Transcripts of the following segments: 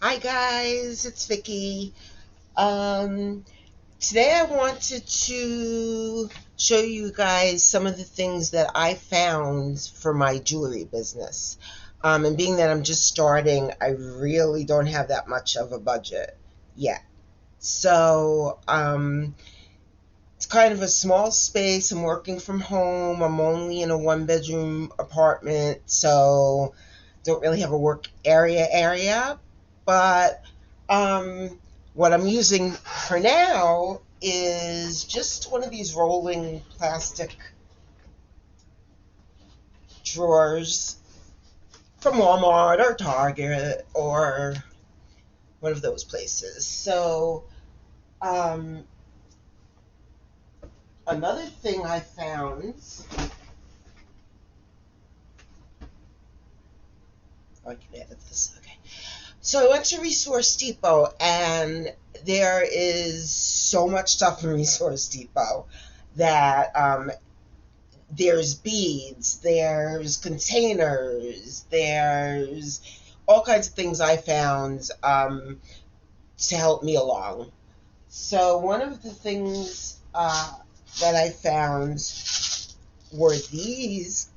Hi guys, it's Vicky. Um, Today I wanted to show you guys some of the things that I found for my jewelry business. And being that I'm just starting, I really don't have that much of a budget yet. So it's kind of a small space. I'm working from home. I'm only in a one-bedroom apartment, so don't really have a work area. But um, what I'm using for now is just one of these rolling plastic drawers from Walmart or Target or one of those places. Um, Another thing I found, I can edit this, okay. So I went to Resource Depot, and there is so much stuff in Resource Depot that there's beads, there's containers, there's all kinds of things I found to help me along. So one of the things that I found were these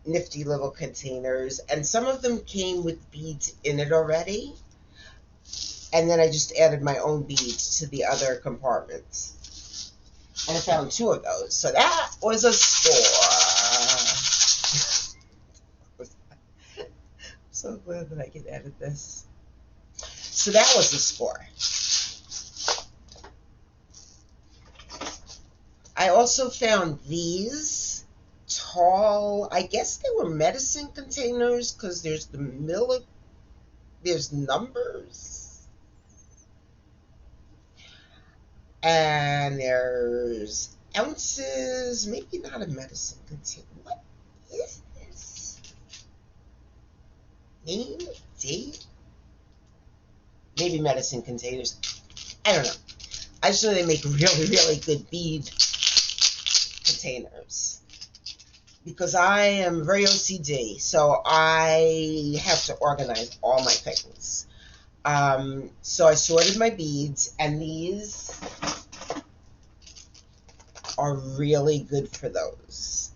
nifty little containers, and some of them came with beads in it already. And then I just added my own beads to the other compartments. And I found two of those. So that was a score. So glad that I could edit this. So that was the score. I also found these tall, I guess they were medicine containers because there's numbers, and there's ounces, maybe not a medicine container. What is this? Name, date, maybe medicine containers. I don't know. I just know they make really, really good bead containers because I am very OCD, so I have to organize all my things. So I sorted my beads, and these are really good for those.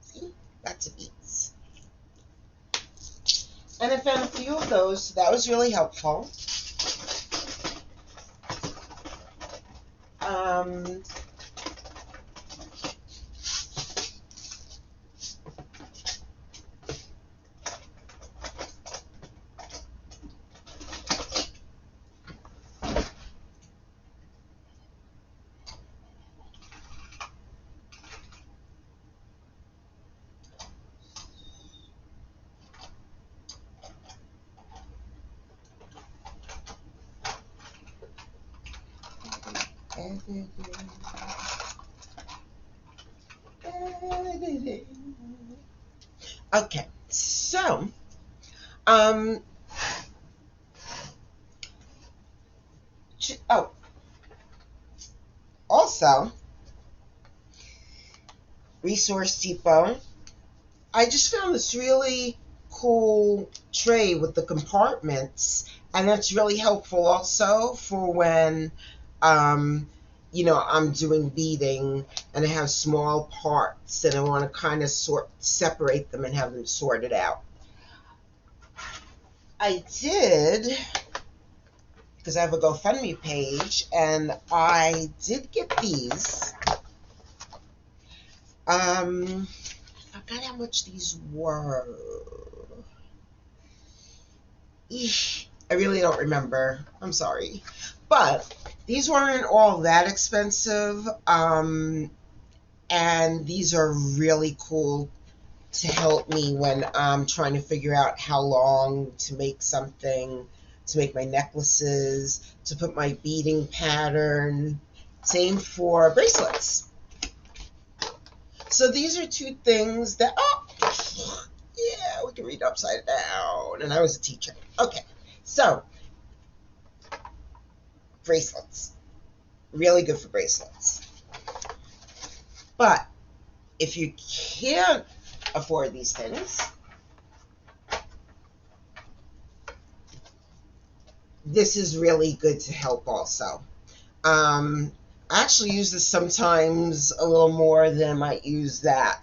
See, that's a beads. And I found a few of those, so that was really helpful. Um, okay, so um, oh, also Resource Depot. I just found this really cool tray with the compartments, and that's really helpful also for when, um, I'm doing beading and I have small parts and I want to kind of separate them and have them sorted out. I did, because I have a GoFundMe page, and I did get these. I forgot how much these were. I really don't remember. I'm sorry. But these weren't all that expensive. And these are really cool to help me when I'm trying to figure out how long to make something, to make my necklaces, to put my beading pattern. Same for bracelets. So these are two things that, oh, yeah, we can read upside down. And I was a teacher. Okay, so bracelets. Really good for bracelets. But if you can't afford these things, this is really good to help also. I actually use this sometimes a little more than I might use that,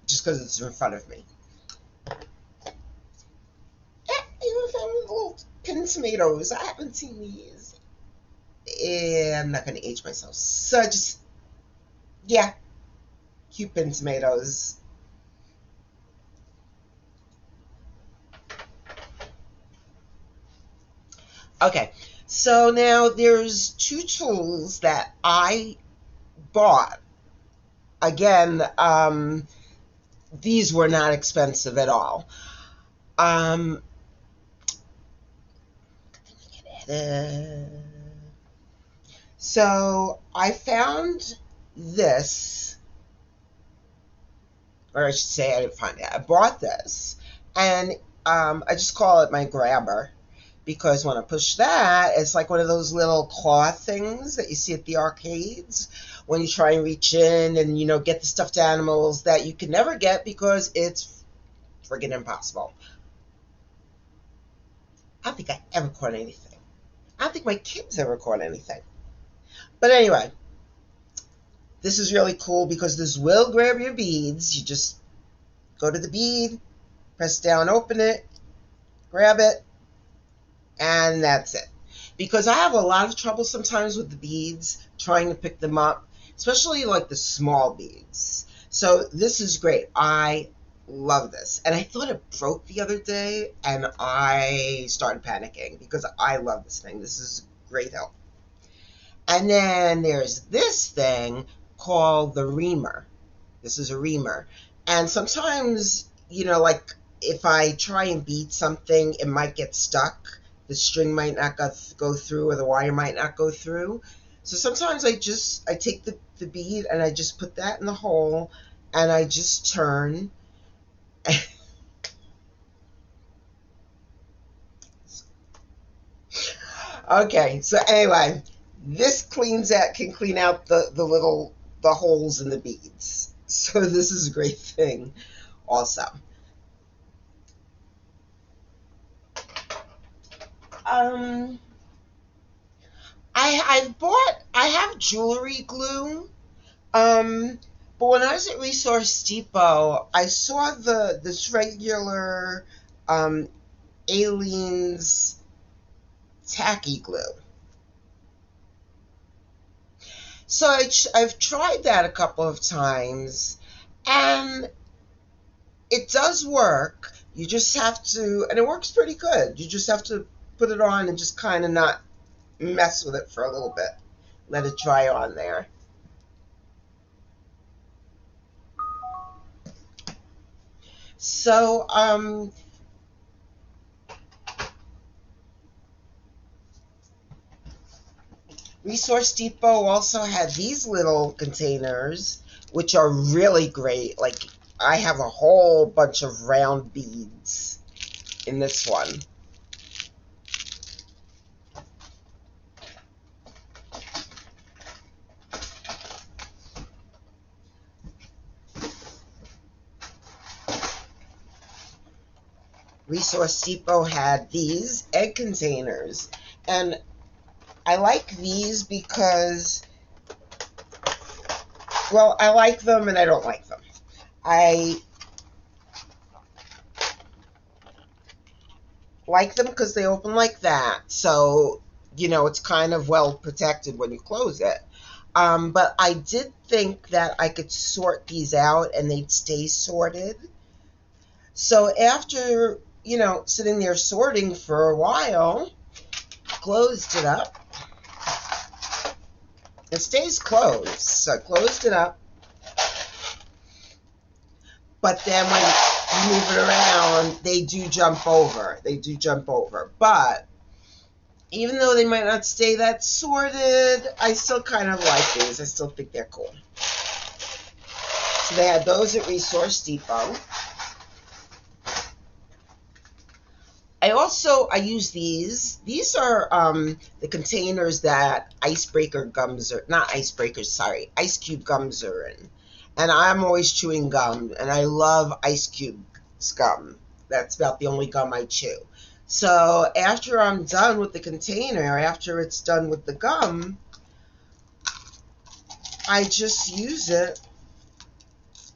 just because it's in front of me. Even found little pin tomatoes. I haven't seen these. And I'm not going to age myself. So just, yeah, cute pin tomatoes. Okay, so now there's two tools that I bought. Again, these were not expensive at all. Um, so I found this, or I should say I didn't find it. I bought this, and I just call it my grabber, because when I push that, it's like one of those little claw things that you see at the arcades when you try and reach in and, get the stuffed animals that you can never get because it's friggin' impossible. I don't think I ever caught anything. I don't think my kids ever caught anything. But anyway, this is really cool because this will grab your beads. You just go to the bead, press down, open it, grab it, and that's it. Because I have a lot of trouble sometimes with the beads, trying to pick them up, especially like the small beads. So this is great. I love this. And I thought it broke the other day, and I started panicking because I love this thing. This is great help. And then there's this thing called the reamer. This is a reamer. And sometimes, like if I try and beat something, it might get stuck. The string might not go through, or the wire might not go through. So sometimes I take the bead and I just put that in the hole and I just turn. Okay, so anyway, this can clean out the holes in the beads. So this is a great thing also. Um, I have jewelry glue. But when I was at Resource Depot, I saw this regular Aleene's tacky glue. So I've tried that a couple of times, and it does work. You just have to, and it works pretty good. You just have to put it on and just kind of not mess with it for a little bit. Let it dry on there. So, Resource Depot also had these little containers, which are really great. Like, I have a whole bunch of round beads in this one. Resource Depot had these egg containers, and I like these because, well, I like them and I don't like them. I like them because they open like that, so it's kind of well protected when you close it. But I did think that I could sort these out and they'd stay sorted. So after sitting there sorting for a while, closed it up. It stays closed, so I closed it up. But then when you move it around, they do jump over. They do jump over. But even though they might not stay that sorted, I still kind of like these. I still think they're cool. So they had those at Resource Depot. I use these. These are the containers that icebreaker gums are, not icebreakers, sorry, ice cube gums are in. And I'm always chewing gum, and I love Ice Cube's gum. That's about the only gum I chew. So after I'm done with the container, after it's done with the gum, I just use it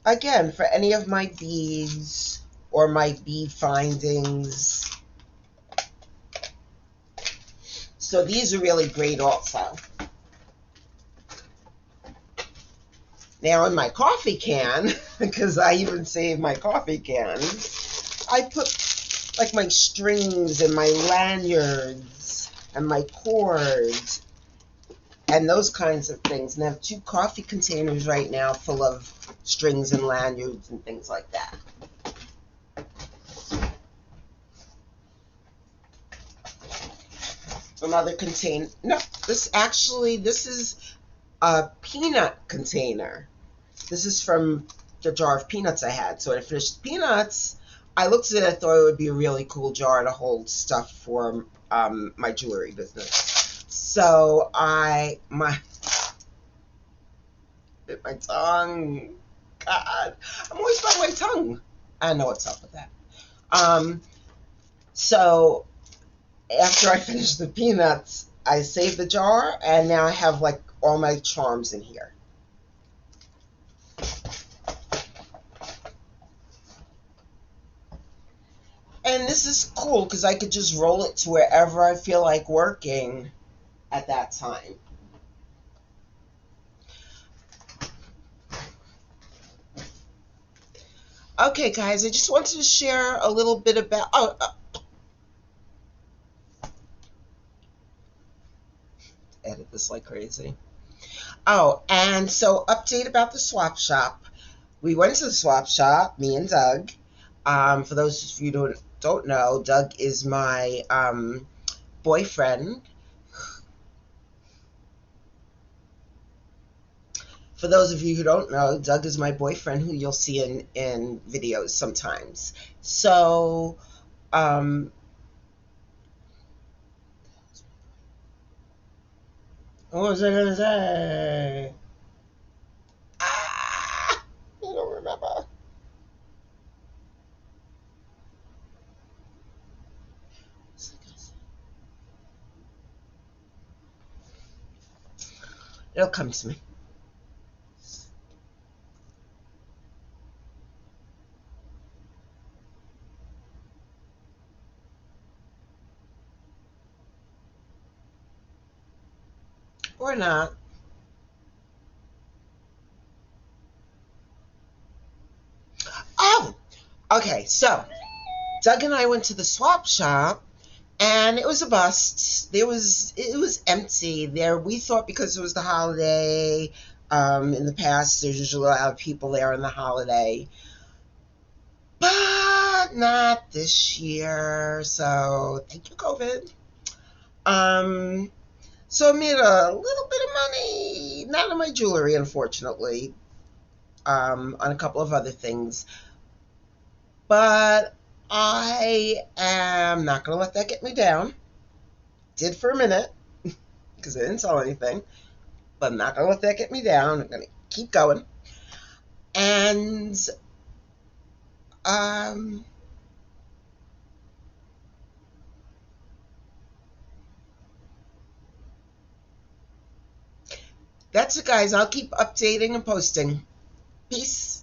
again for any of my beads or my bead findings. So these are really great also. Now in my coffee can, because I even save my coffee cans, I put like my strings and my lanyards and my cords and those kinds of things. And I have 2 coffee containers right now full of strings and lanyards and things like that. Another container. No, this is a peanut container. This is from the jar of peanuts I had. So when I finished the peanuts, I looked at it, I thought it would be a really cool jar to hold stuff for my jewelry business. So bit my tongue. God, I'm always biting my tongue. I know what's up with that. So after I finished the peanuts, I saved the jar, and now I have like all my charms in here. And this is cool because I could just roll it to wherever I feel like working at that time. Okay, guys, I just wanted to share a little bit about. Edit this like crazy. Oh, and so update about the swap shop. We went to the swap shop, me and Doug. For those of you who don't know, Doug is my boyfriend. For those of you who don't know, Doug is my boyfriend who you'll see in videos sometimes. So, what was I going to say? I don't remember. It'll come to me. Or not. Oh, okay. So, Doug and I went to the swap shop, and it was a bust. It was empty there. We thought because it was the holiday. In the past, there's usually a lot of people there on the holiday, but not this year. So thank you, COVID. Um, so I made a little bit of money, not on my jewelry, unfortunately, on a couple of other things, but I am not going to let that get me down. Did for a minute because I didn't sell anything, but I'm not going to let that get me down. I'm going to keep going. And um, that's it, guys. I'll keep updating and posting. Peace.